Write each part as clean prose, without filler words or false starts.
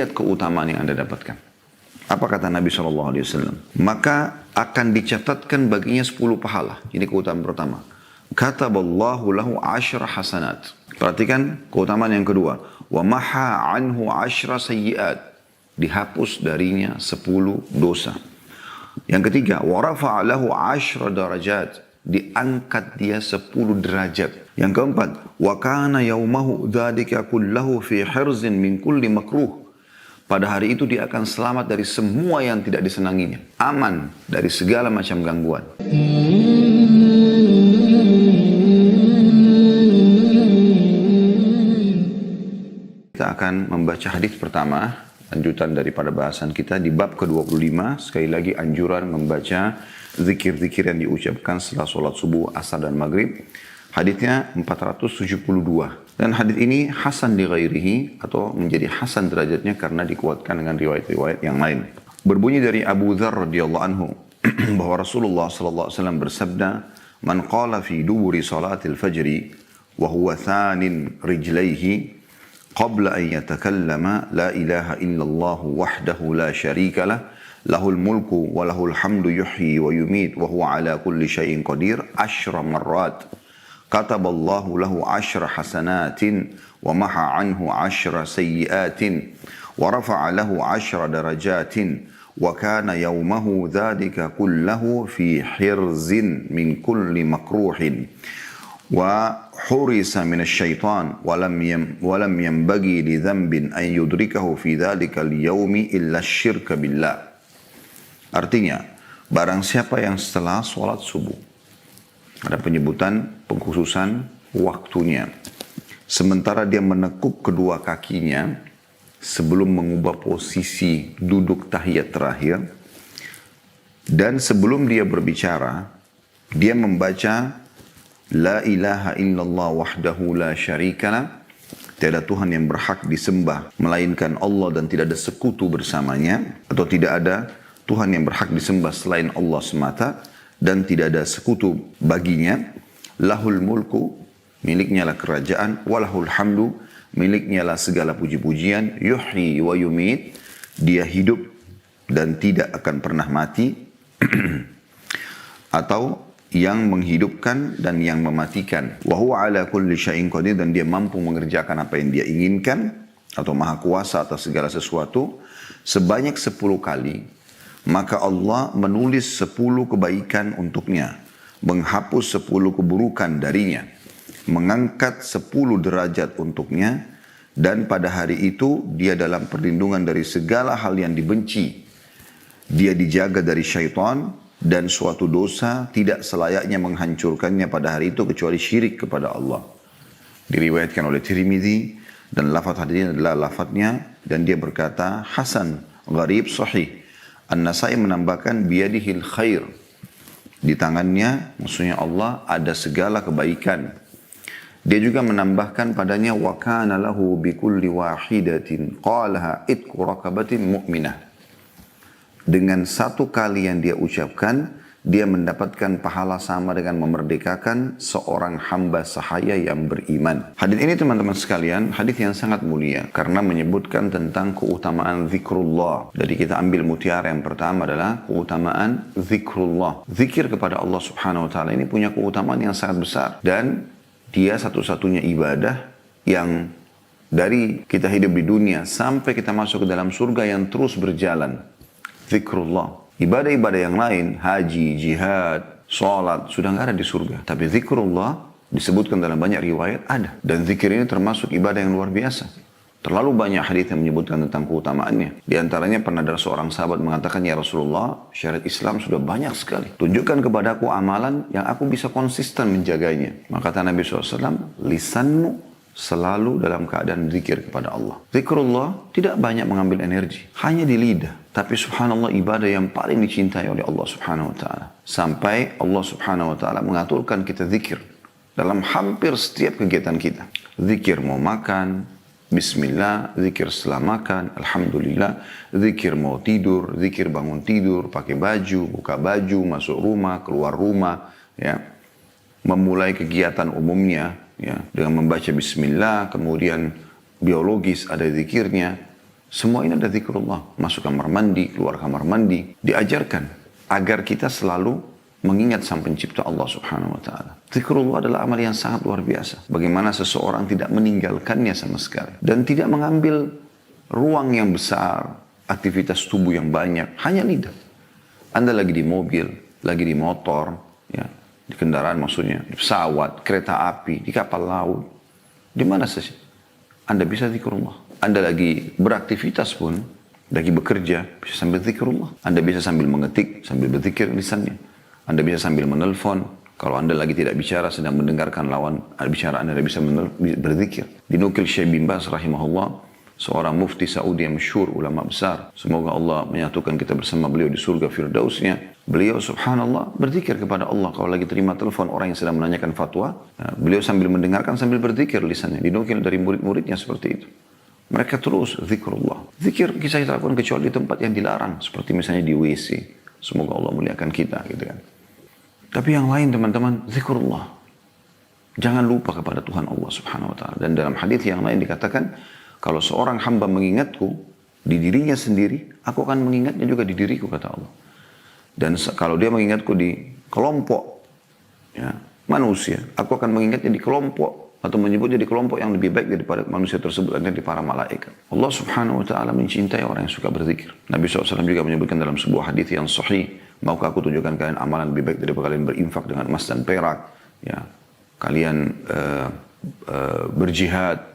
Lihat keutamaan yang Anda dapatkan. Apa kata Nabi SAW? Maka akan dicatatkan baginya 10 pahala. Ini keutamaan pertama. Kataballahu lahu 10 hasanat. Perhatikan keutamaan yang kedua. Wa maha anhu 10 sayyiat. Dihapus darinya 10 dosa. Yang ketiga. Wa rafa'a lahu 10 darajat. Diangkat dia 10 derajat. Yang keempat. Wa kana yaumahu dzalika kullahu fi hirzin min kulli makruh. Pada hari itu dia akan selamat dari semua yang tidak disenanginya. Aman dari segala macam gangguan. Kita akan membaca hadis pertama, lanjutan daripada bahasan kita di bab ke-25. Sekali lagi anjuran membaca zikir-zikir yang diucapkan setelah sholat subuh, asar dan maghrib. Hadisnya 472. Dan hadis ini hasan di ghairihi atau menjadi hasan derajatnya karena dikuatkan dengan riwayat-riwayat yang lain. Berbunyi dari Abu Dzar radhiyallahu anhu bahwa Rasulullah sallallahu alaihi wasallam bersabda, "Man qala fi duburi salatil fajri wa huwa thanin rijlaihi qabla an yatakallama la ilaha illallah wahdahu la syarika lah lahul mulku wa lahul hamdu yuhyi wa yumit wa huwa ala kulli syai'in qadir 10 marrat." Kataballahu lahu 10 hasanatin wa maha anhu 10 sayyiatin wa rafa'a lahu 10 darajatin wa kana yawmahu dzalika kullahu fi hirzin min kulli makruhin wa hurisa min asyaitan wa lam yanbaghi li dhanbin an yudrikahu fi dzalika al-yawmi illa asyirka billah. Artinya, barang siapa yang setelah sholat subuh, ada penyebutan pengkhususan waktunya. Sementara dia menekuk kedua kakinya sebelum mengubah posisi duduk tahiyat terakhir. Dan sebelum dia berbicara, dia membaca La ilaha illallah wahdahu la syarikalah. Tiada Tuhan yang berhak disembah melainkan Allah dan tidak ada sekutu bersamanya. Atau tidak ada Tuhan yang berhak disembah selain Allah semata. Dan tidak ada sekutu baginya. Lahul mulku, miliknya lah kerajaan. Walahul hamdu, miliknya lah segala puji-pujian. Yuhyi wa yumit, dia hidup dan tidak akan pernah mati. Atau yang menghidupkan dan yang mematikan. Wa huwa ala kulli syai'in qadir, dan dia mampu mengerjakan apa yang dia inginkan. Atau maha kuasa atas segala sesuatu. Sebanyak 10 kali. Maka Allah menulis 10 kebaikan untuknya. Menghapus 10 keburukan darinya. Mengangkat 10 derajat untuknya. Dan pada hari itu dia dalam perlindungan dari segala hal yang dibenci. Dia dijaga dari syaitan. Dan suatu dosa tidak selayaknya menghancurkannya pada hari itu kecuali syirik kepada Allah. Diriwayatkan oleh Tirmidzi. Dan lafaz hadis ini adalah lafaznya. Dan dia berkata hasan, gharib, sahih. An-Nasai menambahkan biyadihil khair. Di tangannya, maksudnya Allah, ada segala kebaikan. Dia juga menambahkan padanya wa kana lahu bikulli wahidatin qalaha itqu raqabatin mu'minah. Dengan satu kali yang dia ucapkan, dia mendapatkan pahala sama dengan memerdekakan seorang hamba sahaya yang beriman. Hadis ini teman-teman sekalian, hadis yang sangat mulia karena menyebutkan tentang keutamaan zikrullah. Jadi kita ambil mutiara yang pertama adalah keutamaan zikrullah. Zikir kepada Allah Subhanahu wa taala ini punya keutamaan yang sangat besar dan dia satu-satunya ibadah yang dari kita hidup di dunia sampai kita masuk ke dalam surga yang terus berjalan. Zikrullah. Ibadah-ibadah yang lain, haji, jihad, sholat, sudah nggak ada di surga. Tapi zikrullah disebutkan dalam banyak riwayat ada. Dan zikir ini termasuk ibadah yang luar biasa. Terlalu banyak hadis yang menyebutkan tentang keutamaannya. Di antaranya pernah ada seorang sahabat mengatakan, ya Rasulullah, syariat Islam sudah banyak sekali. Tunjukkan kepadaku amalan yang aku bisa konsisten menjaganya. Maka kata Nabi SAW, lisanmu selalu dalam keadaan zikir kepada Allah. Zikrullah tidak banyak mengambil energi. Hanya di lidah. Tapi subhanallah ibadah yang paling dicintai oleh Allah subhanahu wa ta'ala. Sampai Allah subhanahu wa ta'ala mengaturkan kita zikir. Dalam hampir setiap kegiatan kita. Zikir mau makan, bismillah, zikir setelah makan, alhamdulillah. Zikir mau tidur, zikir bangun tidur, pakai baju, buka baju, masuk rumah, keluar rumah. Ya. Memulai kegiatan umumnya. Ya, dengan membaca bismillah, kemudian biologis ada zikirnya, Semua ini ada zikrullah. Masuk kamar mandi, keluar kamar mandi. Diajarkan agar kita selalu mengingat sang pencipta Allah subhanahu wa ta'ala. Zikrullah adalah amal yang sangat luar biasa. Bagaimana seseorang tidak meninggalkannya sama sekali. Dan tidak mengambil ruang yang besar, aktivitas tubuh yang banyak. Hanya lidah. Anda lagi di mobil, lagi di motor, ya, di kendaraan maksudnya, di pesawat, kereta api, di kapal laut. Di mana saja. Anda bisa zikrullah. Anda lagi beraktivitas pun, lagi bekerja, bisa sambil zikrullah. Anda bisa sambil mengetik, sambil berzikir lisannya. Anda bisa sambil menelpon. Kalau Anda lagi tidak bicara, sedang mendengarkan lawan bicara, Anda bisa berzikir. Dinukil Syekh bin Baz rahimahullah, seorang mufti Saudi yang masyhur, ulama besar. Semoga Allah menyatukan kita bersama beliau di surga firdausnya. Beliau subhanallah berzikir kepada Allah. Kalau lagi terima telepon orang yang sedang menanyakan fatwa, beliau sambil mendengarkan, sambil berzikir lisannya. Dinukil dari murid-muridnya seperti itu. Mereka terus zikrullah. Zikir bisa kita lakukan kecuali di tempat yang dilarang. Seperti misalnya di WC. Semoga Allah muliakan kita. Gitu kan. Tapi yang lain teman-teman, zikrullah. Jangan lupa kepada Tuhan Allah subhanahu wa ta'ala. Dan dalam hadis yang lain dikatakan, kalau seorang hamba mengingatku di dirinya sendiri, aku akan mengingatnya juga di diriku, kata Allah. Dan kalau dia mengingatku di kelompok ya, manusia, aku akan mengingatnya di kelompok atau menyebutnya di kelompok yang lebih baik daripada manusia tersebut, dan di para malaikat. Allah subhanahu wa ta'ala mencintai orang yang suka berzikir. Nabi SAW juga menyebutkan dalam sebuah hadis yang sahih, maukah aku tunjukkan kalian amalan lebih baik daripada kalian berinfak dengan emas dan perak, ya, kalian berjihad,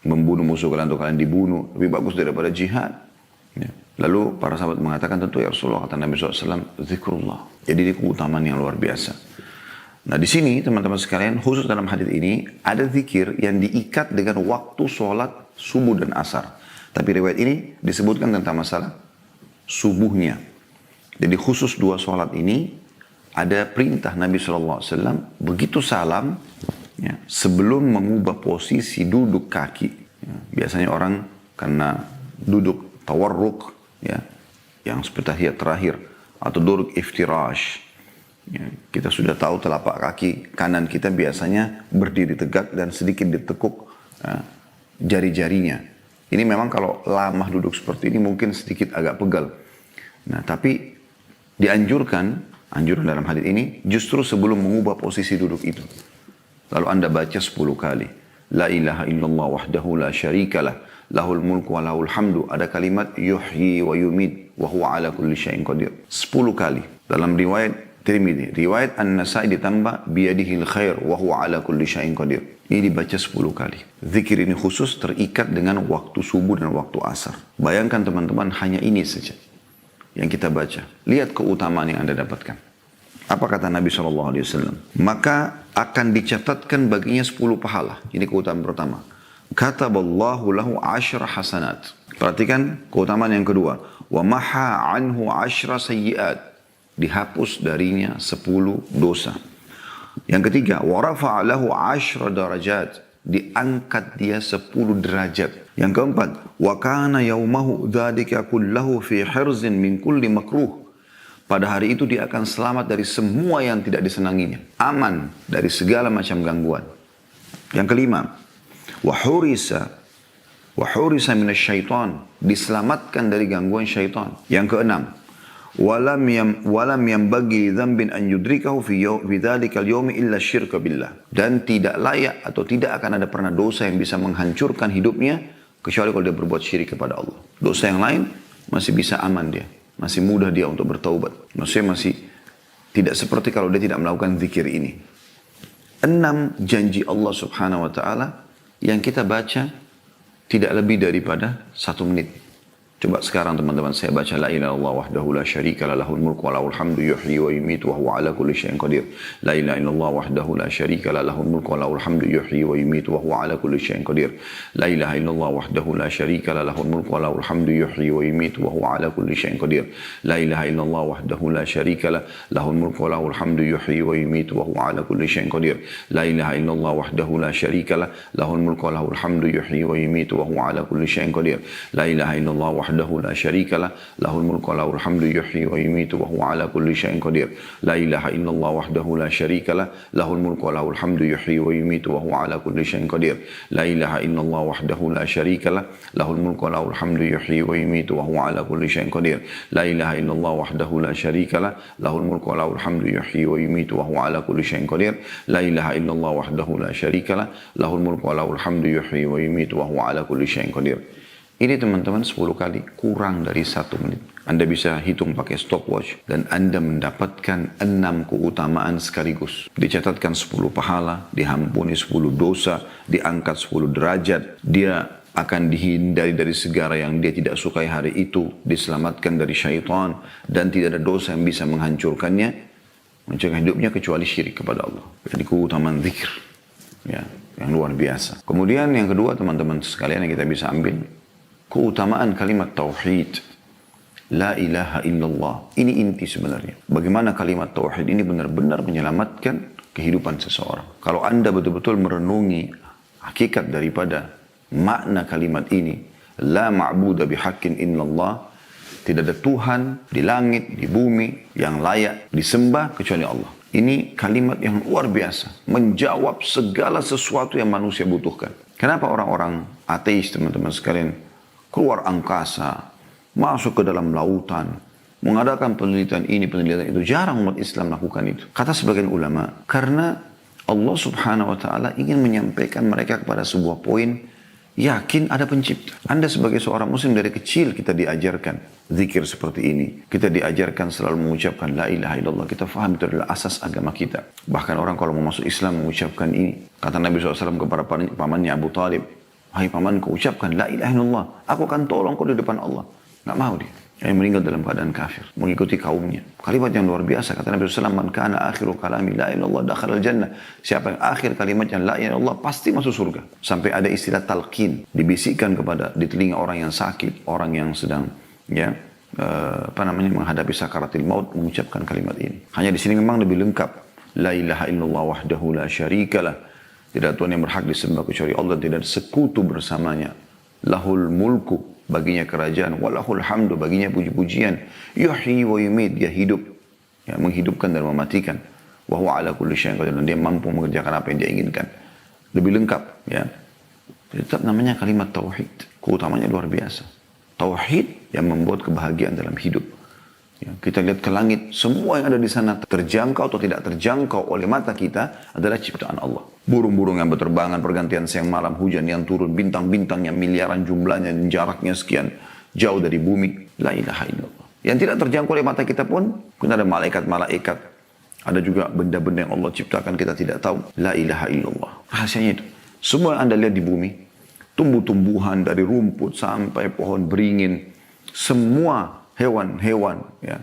membunuh musuh kalian atau kalian dibunuh, lebih bagus daripada jihad. Ya. Lalu para sahabat mengatakan, tentu ya Rasulullah, kata Nabi SAW, zikrullah. Jadi ini keutamaan yang luar biasa. Nah di sini teman-teman sekalian, khusus dalam hadis ini ada zikir yang diikat dengan waktu sholat subuh dan asar. Tapi riwayat ini disebutkan tentang masalah subuhnya. Jadi khusus dua sholat ini ada perintah Nabi SAW begitu salam ya, sebelum mengubah posisi duduk kaki. Ya, biasanya orang karena duduk tawarruk ya, yang seperti tahiyat terakhir atau duduk iftirash. Ya, kita sudah tahu telapak kaki kanan kita biasanya berdiri tegak dan sedikit ditekuk jari-jarinya. Ini memang kalau lama duduk seperti ini mungkin sedikit agak pegal. Nah, tapi anjuran dalam hadis ini justru sebelum mengubah posisi duduk itu. Lalu Anda baca 10 kali. La ilaha illallah wahdahu la syarikalah, lahul mulku wa lahul hamdu. Ada kalimat yuhyi wa yumit wa huwa ala kulli syai'in qadir. 10 kali. Dalam riwayat Tirmidzi, riwayat An-Nasai ditambah biyadihil khair wa huwa ala kulli syai'in qadir. Ini dibaca 10 kali. Zikir ini khusus terikat dengan waktu subuh dan waktu asar. Bayangkan teman-teman, hanya ini saja yang kita baca. Lihat keutamaan yang Anda dapatkan. Apa kata Nabi SAW? Maka akan dicatatkan baginya 10 pahala. Ini keutamaan pertama. Kataballahu lahu 10 hasanat. Perhatikan keutamaan yang kedua. Wa maha anhu 10 sayyiat. Dihapus darinya 10 dosa. Yang ketiga, wa rafa'a lahu 10 darajat. Diangkat dia 10 derajat. Yang keempat, wa kana yaumahu dzalika kullahu fi hirzin min kulli makruh. Pada hari itu dia akan selamat dari semua yang tidak disenanginya. Aman dari segala macam gangguan. Yang kelima, wa hurisa minasyaitan. Diselamatkan dari gangguan syaitan. Yang keenam, walam yambagi dzambin an yudrikahu fi dzalika al-yawmi illa syirka billah. Dan tidak layak atau tidak akan ada pernah dosa yang bisa menghancurkan hidupnya kecuali kalau dia berbuat syirik kepada Allah. Dosa yang lain masih bisa aman dia, masih mudah dia untuk bertaubat. Maksudnya masih tidak seperti kalau dia tidak melakukan zikir ini. 6 janji Allah subhanahu wa ta'ala yang kita baca tidak lebih daripada 1 menit. Coba sekarang teman-teman saya baca la ilaha illallah wahdahu la syarika lah lahul mulku wa lahul hamdu yuhyi wa yumiitu wa huwa ala kulli syai'in qadir. La ilaha illallah wahdahu la syarika lah lahul mulku wa lahul hamdu yuhyi wa yumiitu wa huwa ala kulli syai'in qadir. La ilaha illallah wahdahu la syarika lah lahul mulku wa lahul hamdu yuhyi wa yumiitu wa huwa ala kulli syai'in qadir. La ilaha illallah wahdahu la syarika lah lahul mulku wa lahul hamdu yuhyi wa yumiitu wa huwa ala kulli syai'in qadir. La ilaha illallah wahdahu la syarika lah lahul mulku wa lahul hamdu yuhyi wa yumiitu wa huwa ala kulli syai'in qadir. La ilaha illallah wahdahu la syarikalah, lahul mulku wa lahul hamdu yuhyi wa yumitu wa huwa ala kulli syai'in qadir. La ilaha illallah wahdahu la syarikalah, lahul mulku wa lahul hamdu yuhyi wa yumitu wa huwa ala kulli syai'in qadir. La ilaha illallah wahdahu la syarikalah, lahul mulku wa lahul hamdu yuhyi wa yumitu wa huwa ala kulli syai'in qadir. La ilaha illallah wahdahu la syarikalah, lahul mulku wa lahul hamdu yuhyi wa yumitu wa huwa ala kulli syai'in qadir. La ilaha illallah wahdahu la syarikalah, lahul mulku wa lahul hamdu yuhyi wa yumitu wa huwa ala kulli syai'in qadir. Ini teman-teman 10 kali kurang dari 1 menit. Anda bisa hitung pakai stopwatch dan Anda mendapatkan 6 keutamaan sekaligus. Dicatatkan 10 pahala, diampuni 10 dosa, diangkat 10 derajat. Dia akan dihindari dari segala yang dia tidak sukai hari itu, diselamatkan dari syaitan, dan tidak ada dosa yang bisa menghancurkannya, mencegah hidupnya kecuali syirik kepada Allah. Jadi keutamaan zikir, ya, yang luar biasa. Kemudian yang kedua teman-teman sekalian yang kita bisa ambil, keutamaan kalimat tauhid, la ilaha illallah. Ini inti sebenarnya. Bagaimana kalimat tauhid ini benar-benar menyelamatkan kehidupan seseorang. Kalau Anda betul-betul merenungi hakikat daripada makna kalimat ini, la ma'budu bihaqqin illallah, tidak ada Tuhan di langit, di bumi yang layak disembah kecuali Allah. Ini kalimat yang luar biasa, menjawab segala sesuatu yang manusia butuhkan. Kenapa orang-orang ateis teman-teman sekalian keluar angkasa, masuk ke dalam lautan, mengadakan penelitian ini, penelitian itu? Jarang umat Islam lakukan itu. Kata sebagian ulama, karena Allah subhanahu wa ta'ala ingin menyampaikan mereka kepada sebuah poin, yakin ada pencipta. Anda sebagai seorang muslim dari kecil kita diajarkan zikir seperti ini. Kita diajarkan selalu mengucapkan la ilaha illallah. Kita faham itu adalah asas agama kita. Bahkan orang kalau mau masuk Islam mengucapkan ini. Kata Nabi SAW kepada pamannya Abu Talib, wahai pamanku, ucapkan la ilaha illallah, aku akan tolong kau di depan Allah. Nggak mau dia. Yang meninggal dalam keadaan kafir, mengikuti kaumnya. Kalimat yang luar biasa. Kata Nabi SAW, man kana akhiru kalami la ilaha illallah dakhala al-jannah. Siapa yang akhir kalimatnya la ilaha illallah pasti masuk surga. Sampai ada istilah talqin, dibisikkan di telinga orang yang sakit, orang yang sedang menghadapi sakaratil maut, mengucapkan kalimat ini. Hanya di sini memang lebih lengkap. La ilaha illallah wahdahu la syarikalah. Tidak Tuhan yang berhak disembah kecuali Allah, tidak sekutu bersamanya. Lahul mulku, baginya kerajaan, walahul hamdu, baginya puji-pujian. Yuhyi wa yumit, dia hidup, ya, menghidupkan dan mematikan. Wa huwa ala kulli syai'in qadir, dan dia mampu mengerjakan apa yang dia inginkan. Lebih lengkap, ya. Tetap namanya kalimat tauhid. Keutamanya luar biasa. Tauhid yang membuat kebahagiaan dalam hidup. Ya, kita lihat ke langit, semua yang ada di sana terjangkau atau tidak terjangkau oleh mata kita adalah ciptaan Allah. Burung-burung yang berterbangan, pergantian siang malam, hujan yang turun, bintang-bintang yang miliaran jumlahnya dan jaraknya sekian jauh dari bumi. La ilaha illallah. Yang tidak terjangkau oleh mata kita pun, kita ada malaikat-malaikat. Ada juga benda-benda yang Allah ciptakan kita tidak tahu. La ilaha illallah. Rahasianya itu. Semua yang Anda lihat di bumi, tumbuh-tumbuhan dari rumput sampai pohon beringin, semua hewan-hewan, ya.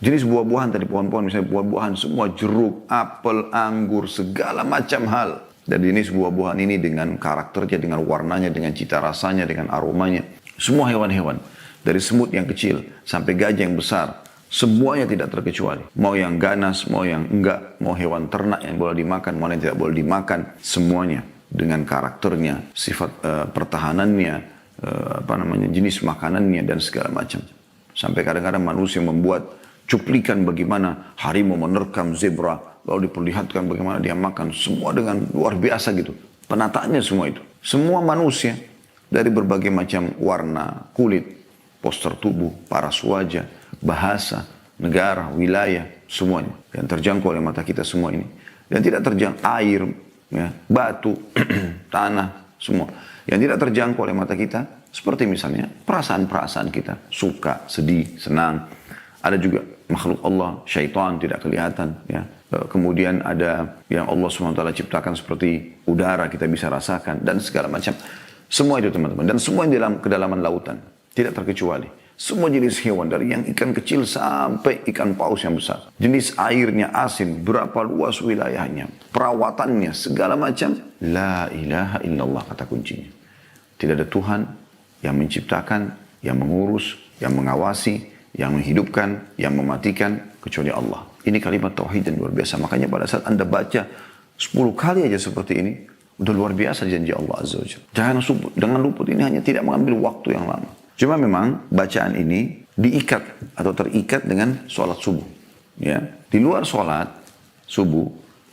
Jenis buah-buahan tadi, pohon-pohon misalnya buah-buahan, semua jeruk, apel, anggur, segala macam hal. Dan jenis buah-buahan ini dengan karakternya, dengan warnanya, dengan cita rasanya, dengan aromanya. Semua hewan-hewan, dari semut yang kecil sampai gajah yang besar, semuanya tidak terkecuali. Mau yang ganas, mau yang enggak, mau hewan ternak yang boleh dimakan, mau yang tidak boleh dimakan, semuanya dengan karakternya, sifat pertahanannya, jenis makanannya dan segala macam. Sampai kadang-kadang manusia membuat cuplikan bagaimana harimau menerkam zebra, lalu diperlihatkan bagaimana dia makan, semua dengan luar biasa gitu. Penataannya semua itu. Semua manusia dari berbagai macam warna, kulit, postur tubuh, paras wajah, bahasa, negara, wilayah, semuanya. Yang terjangkau oleh mata kita semua ini. Dan tidak terjangkau air, ya, batu, tanah, semua. Yang tidak terjangkau oleh mata kita, seperti misalnya perasaan-perasaan kita, suka, sedih, senang. Ada juga makhluk Allah, syaitan tidak kelihatan. Ya. Kemudian ada yang Allah SWT ciptakan seperti udara kita bisa rasakan dan segala macam. Semua itu teman-teman. Dan semua yang dalam kedalaman lautan. Tidak terkecuali. Semua jenis hewan dari yang ikan kecil sampai ikan paus yang besar. Jenis airnya asin, berapa luas wilayahnya, perawatannya, segala macam. La ilaha illallah kata kuncinya. Tidak ada Tuhan yang menciptakan, yang mengurus, yang mengawasi, yang menghidupkan, yang mematikan, kecuali Allah. Ini kalimat tauhid yang luar biasa. Makanya pada saat Anda baca 10 kali aja seperti ini, udah luar biasa janji Allah Azza wa Jalla. Jangan luput ini hanya tidak mengambil waktu yang lama. Cuma memang bacaan ini diikat atau terikat dengan sholat subuh. Ya. Di luar sholat subuh,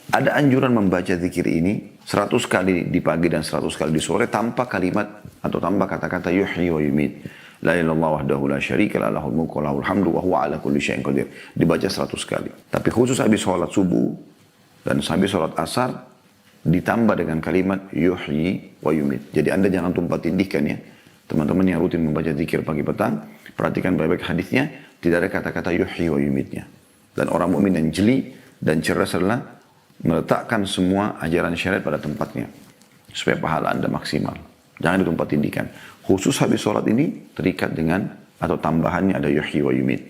ada anjuran membaca zikir ini 100 kali di pagi dan 100 kali di sore tanpa kalimat atau tanpa kata-kata yuhyi wa yumit. La ilaha illallah wahdahu la syarika lah, lahul mulku wa lahul hamdu wa huwa ala kulli syai'in qadir. Dibaca 100 kali. Tapi khusus habis sholat subuh dan habis sholat asar ditambah dengan kalimat yuhyi wa yumit. Jadi Anda jangan tumpah tindihkan ya. Teman-teman yang rutin membaca zikir pagi petang, perhatikan baik-baik hadisnya, tidak ada kata-kata yuhyi wa yumitnya. Dan orang mukmin yang jeli dan cerdas adalah meletakkan semua ajaran syariat pada tempatnya supaya pahala Anda maksimal. Jangan ditumpah tindihkan. Khusus habis sholat ini terikat dengan atau tambahannya ada yuhyi wa yumit.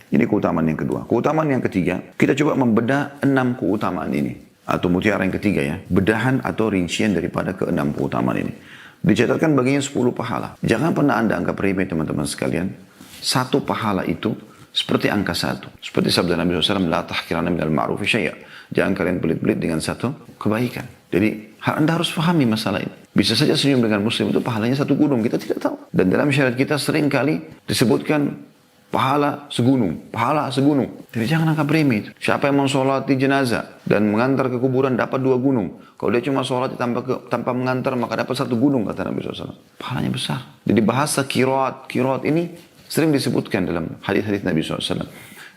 Ini keutamaan yang kedua. Keutamaan yang ketiga, kita coba membedah 6 keutamaan ini. Atau mutiara yang ketiga ya, bedahan atau rincian daripada ke-6 keutamaan ini. Dicatatkan baginya 10 pahala. Jangan pernah Anda anggap remeh teman-teman sekalian. 1 pahala itu seperti angka 1. Seperti sabda Nabi SAW, la tahkiranna minal ma'rufi syai'a. Jangan kalian pelit-pelit dengan satu kebaikan. Jadi Anda harus pahami masalah ini. Bisa saja senyum dengan muslim itu pahalanya 1 gunung, kita tidak tahu. Dan dalam syariat kita sering kali disebutkan pahala segunung, pahala segunung. Jadi jangan anggap remeh. Siapa yang mau sholat di jenazah dan mengantar ke kuburan dapat 2 gunung. Kalau dia cuma sholat tanpa mengantar maka dapat 1 gunung, kata Nabi SAW. Pahalanya besar. Jadi bahasa kirat ini sering disebutkan dalam hadis-hadis Nabi SAW.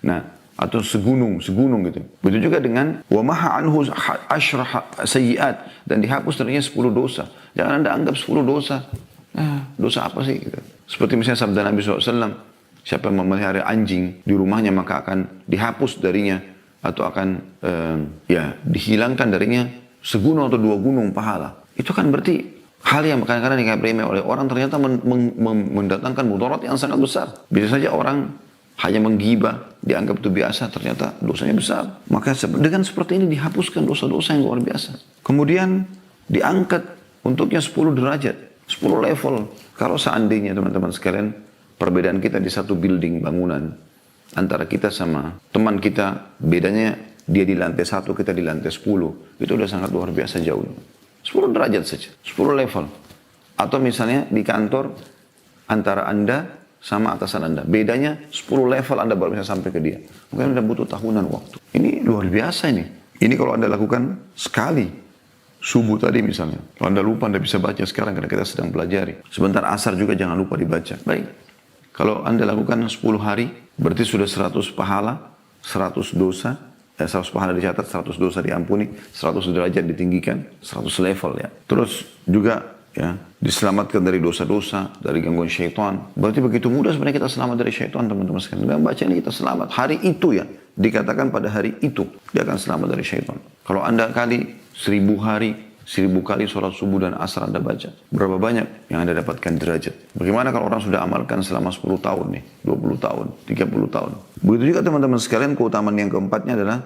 Nah, atau segunung gitu. Begitu juga dengan wa maha anhu asyrah sayyiat, dan dihapus darinya 10 dosa. Jangan Anda anggap 10 dosa. Dosa apa sih gitu. Seperti misalnya sabda Nabi SAW, siapa yang memelihara anjing di rumahnya maka akan dihapus darinya atau akan dihilangkan darinya segunung atau 2 gunung pahala. Itu kan berarti hal yang kadang-kadang dianggap remeh oleh orang ternyata mendatangkan mudarat yang sangat besar. Bisa saja orang hanya menggibah, dianggap itu biasa, ternyata dosanya besar. Maka dengan seperti ini dihapuskan dosa-dosa yang luar biasa. Kemudian diangkat untuknya 10 derajat, 10 level. Kalau seandainya teman-teman sekalian, perbedaan kita di satu building bangunan, antara kita sama teman kita, bedanya dia di lantai 1, kita di lantai 10. Itu udah sangat luar biasa jauh. 10 derajat saja, 10 level. Atau misalnya di kantor, antara Anda sama atasan Anda. Bedanya 10 level Anda baru bisa sampai ke dia. Mungkin Anda butuh tahunan waktu. Ini luar biasa ini. Ini kalau Anda lakukan sekali. Subuh tadi misalnya. Kalau Anda lupa Anda bisa baca sekarang karena kita sedang pelajari. Sebentar asar juga jangan lupa dibaca. Baik. Kalau Anda lakukan 10 hari, berarti sudah 100 pahala, 100 dosa. 100 pahala dicatat, 100 dosa diampuni, 100 derajat ditinggikan, 100 level ya. Terus juga ya, diselamatkan dari dosa-dosa, dari gangguan syaitan. Berarti begitu mudah sebenarnya kita selamat dari syaitan, teman-teman sekalian. Dengan baca ini kita selamat. Hari itu ya, dikatakan pada hari itu, dia akan selamat dari syaitan. Kalau Anda kali 1000 hari, 1000 kali sholat subuh dan asar Anda baca, berapa banyak yang Anda dapatkan derajat? Bagaimana kalau orang sudah amalkan selama 10 tahun nih, 20 tahun, 30 tahun? Begitu juga teman-teman sekalian, keutamaan yang keempatnya adalah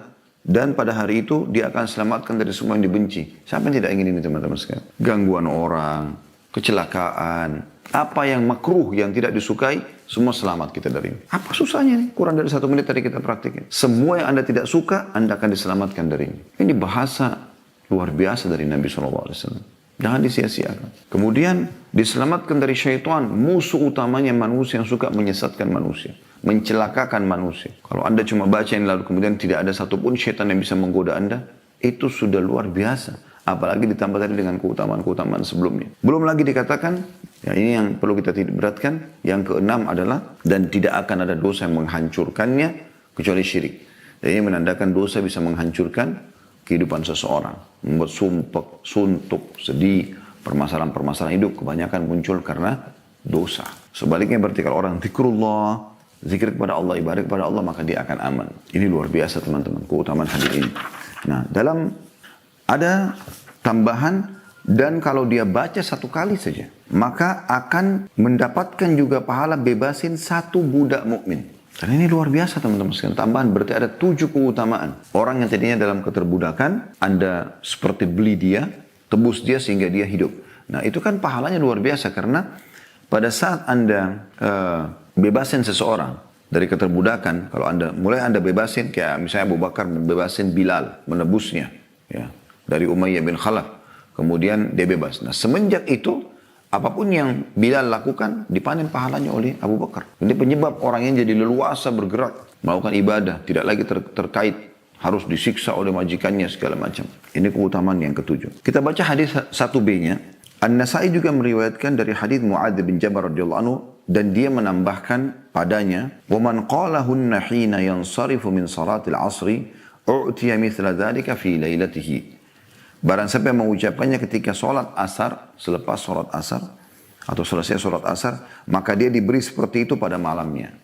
dan pada hari itu dia akan selamatkan dari semua yang dibenci. Siapa yang tidak ingin ini teman-teman sekalian? Gangguan orang, kecelakaan, apa yang makruh, yang tidak disukai, semua selamat kita dari ini. Apa susahnya nih? Kurang dari 1 menit tadi kita praktikin. Semua yang Anda tidak suka, Anda akan diselamatkan dari ini. Ini bahasa luar biasa dari Nabi SAW. Jangan disia-siakan. Kemudian diselamatkan dari syaitan, musuh utamanya manusia yang suka menyesatkan manusia, mencelakakan manusia. Kalau Anda cuma baca ini lalu kemudian tidak ada satupun syaitan yang bisa menggoda Anda, itu sudah luar biasa. Apalagi ditambah tadi dengan keutamaan-keutamaan sebelumnya. Belum lagi dikatakan, ya ini yang perlu kita titik beratkan, yang keenam adalah, dan tidak akan ada dosa yang menghancurkannya, kecuali syirik. Dan ini menandakan dosa bisa menghancurkan kehidupan seseorang. Membuat sumpek, suntuk, sedih, permasalahan-permasalahan hidup kebanyakan muncul karena dosa. Sebaliknya berarti kalau orang zikrullah, zikir kepada Allah, ibadah kepada Allah, maka dia akan aman. Ini luar biasa teman-teman, keutamaan hadis ini. Nah, ada tambahan, dan kalau dia baca 1 kali saja, maka akan mendapatkan juga pahala bebasin 1 budak mukmin. Dan ini luar biasa teman-teman sekalian. Tambahan berarti ada 7 keutamaan. Orang yang tadinya dalam keterbudakan, Anda seperti beli dia, tebus dia sehingga dia hidup. Nah itu kan pahalanya luar biasa, karena pada saat Anda bebasin seseorang dari keterbudakan, kalau Anda bebasin, kayak misalnya Abu Bakar membebasin Bilal, menebusnya ya, dari Umayyah bin Khalaf, kemudian dia bebas. Nah semenjak itu Apapun yang Bilal lakukan, dipanen pahalanya oleh Abu Bakar. Ini penyebab orang yang jadi leluasa bergerak, melakukan ibadah, tidak lagi terkait, harus disiksa oleh majikannya segala macam. Ini keutamaan yang ketujuh. Kita baca hadis 1b-nya. An-Nasai juga meriwayatkan dari hadis Mu'adz bin Jabal radhiyallahu anhu, dan dia menambahkan padanya, وَمَنْ قَالَهُنَّ حِينَ يَنْصَرِفُ مِنْ صَلَاةِ الْعَصْرِ أُعْتِيَ مِثْلَ ذَلِكَ فِي لَيْلَتِهِ. Barang siapa yang mengucapkannya ketika sholat asar, selepas sholat asar, atau selesai sholat asar, maka dia diberi seperti itu pada malamnya.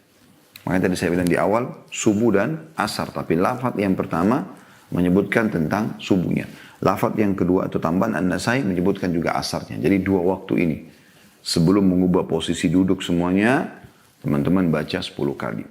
Makanya tadi saya bilang di awal, subuh dan asar. Tapi lafaz yang pertama menyebutkan tentang subuhnya. Lafaz yang kedua atau tambahan An-Nasai menyebutkan juga asarnya. Jadi dua waktu ini. Sebelum mengubah posisi duduk semuanya, teman-teman baca 10 kali.